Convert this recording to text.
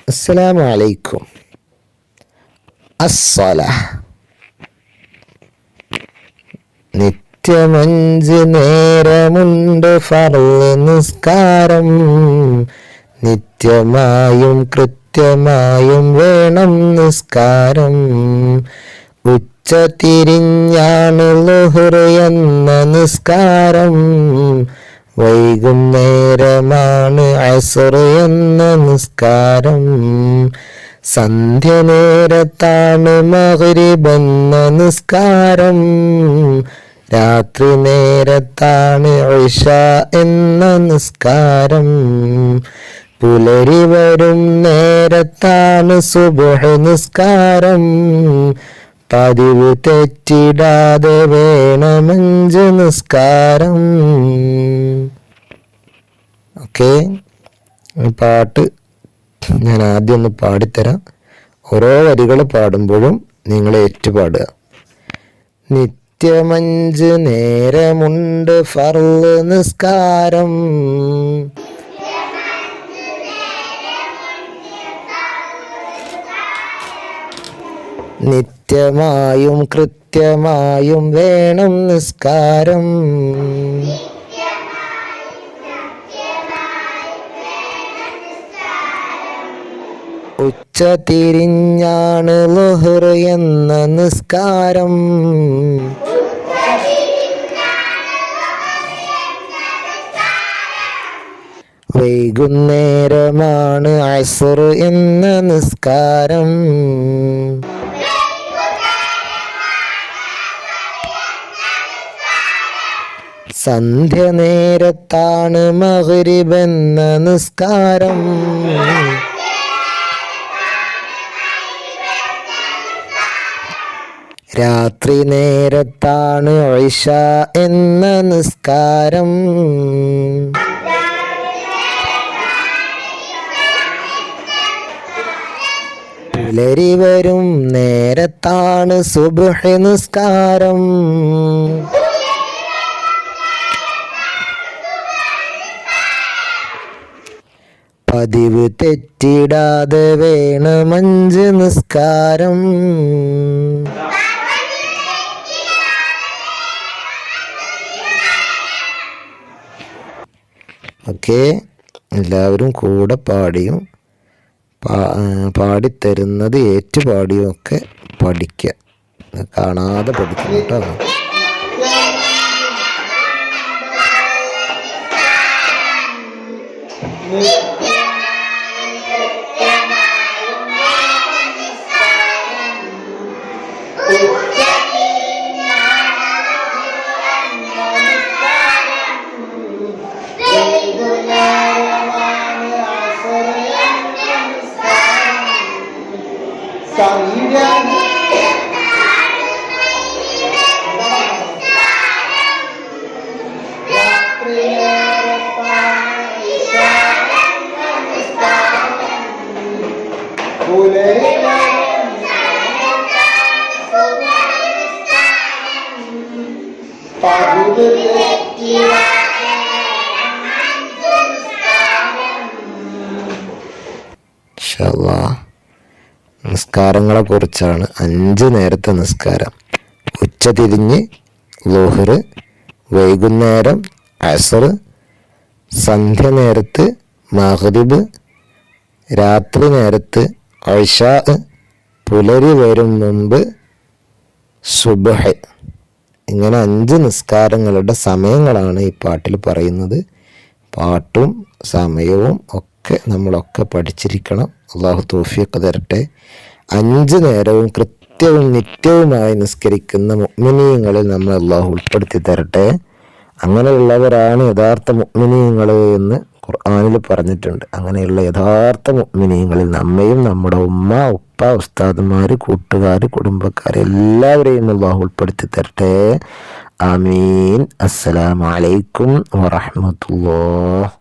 അസ്സലാമു അലൈക്കും. അസ്സലാഹ്. നിത്യമഞ്ച് നേരമുണ്ട് ഫർള് നിസ്കാരം. നിത്യമായും കൃത്യമായും വേണം നിസ്കാരം. ഉച്ച തിരിഞ്ഞാണ് ളുഹ്ർ എന്ന നിസ്കാരം. വൈകുന്നേരമാണ് അസ്ർ എന്ന നിസ്കാരം. സന്ധ്യ നേരത്താണ് മഗ്രിബ് എന്ന നിസ്കാരം. രാത്രി നേരത്താണ് ഇശാ എന്ന നിസ്കാരം. പുലരി വരും നേരത്താണ് സുബ്ഹ് നിസ്കാരം. പതിവ് തെറ്റിടാതെ വേണമെഞ്ച് നിസ്കാരം. ഓക്കെ, പാട്ട് ഞാൻ ആദ്യം ഒന്ന് പാടിത്തരാം. ഓരോ വരികൾ പാടുമ്പോഴും നിങ്ങൾ ഏറ്റുപാടുക. നിത്യമഞ്ച് നേരമുണ്ട് ഫർള് നിസ്കാരം. നിത്യമായും കൃത്യമായും വേണം നിസ്കാരം. ഉച്ച തിരിഞ്ഞാണ് ളുഹ്ർ എന്ന നിസ്കാരം. വൈകുന്നേരമാണ് അസ്ർ എന്ന നിസ്കാരം. സന്ധ്യ നേരത്താണ് മഗ്രിബ് എന്ന നിസ്കാരം. രാത്രി നേരത്താണ് ഇശാ എന്ന നിസ്കാരം. പുലരി വരും നേരത്താണ് സുബ്ഹ് നിസ്കാരം. പതിവ് തെറ്റിടാതെ വേണമെഞ്ച് നിസ്കാരം. ഓക്കെ, എല്ലാവരും കൂടെ പാടിയും പാടിത്തരുന്നത് ഏറ്റുപാടിയും ഒക്കെ പഠിക്കുക. കാണാതെ പഠിക്കണം കേട്ടോ. നിസ്കാരങ്ങളെ കുറിച്ചാണ്. 5 നേരത്തെ നിസ്കാരം. ഉച്ച തിരിഞ്ഞ് ളുഹ്ർ, വൈകുന്നേരം അസ്ർ, സന്ധ്യ നേരത്ത് മഗ്രിബ്, രാത്രി നേരത്ത് ഇശാ, പുലരി വരും മുമ്പ് സുബ്ഹ്. ഇങ്ങനെ 5 നിസ്കാരങ്ങളുടെ സമയങ്ങളാണ് ഈ പാട്ടിൽ പറയുന്നത്. പാട്ടും സമയവും ഒക്കെ നമ്മളൊക്കെ പഠിച്ചിരിക്കണം. അള്ളാഹു തൗഫീഖ് തരട്ടെ. 5 നേരവും കൃത്യവും നിത്യവുമായി നിസ്കരിക്കുന്ന മുഅ്മിനീങ്ങളിൽ നമ്മൾ അള്ളാഹു ഉൾപ്പെടുത്തി തരട്ടെ. അങ്ങനെയുള്ളവരാണ് യഥാർത്ഥ മുഅ്മിനീങ്ങൾ എന്ന് ഖുർആനിൽ പറഞ്ഞിട്ടുണ്ട്. അങ്ങനെയുള്ള യഥാർത്ഥ മുഅ്മിനീങ്ങളിൽ നമ്മയും നമ്മുടെ ഉമ്മ, ഉപ്പ, ഉസ്താദുമാർ, കൂട്ടുകാർ, കുടുംബക്കാർ എല്ലാവരെയും അള്ളാഹു ഉൾപ്പെടുത്തി തരട്ടെ. ആമീൻ. അസ്സലാമു അലൈക്കും വറഹ്മത്തുള്ളാഹി.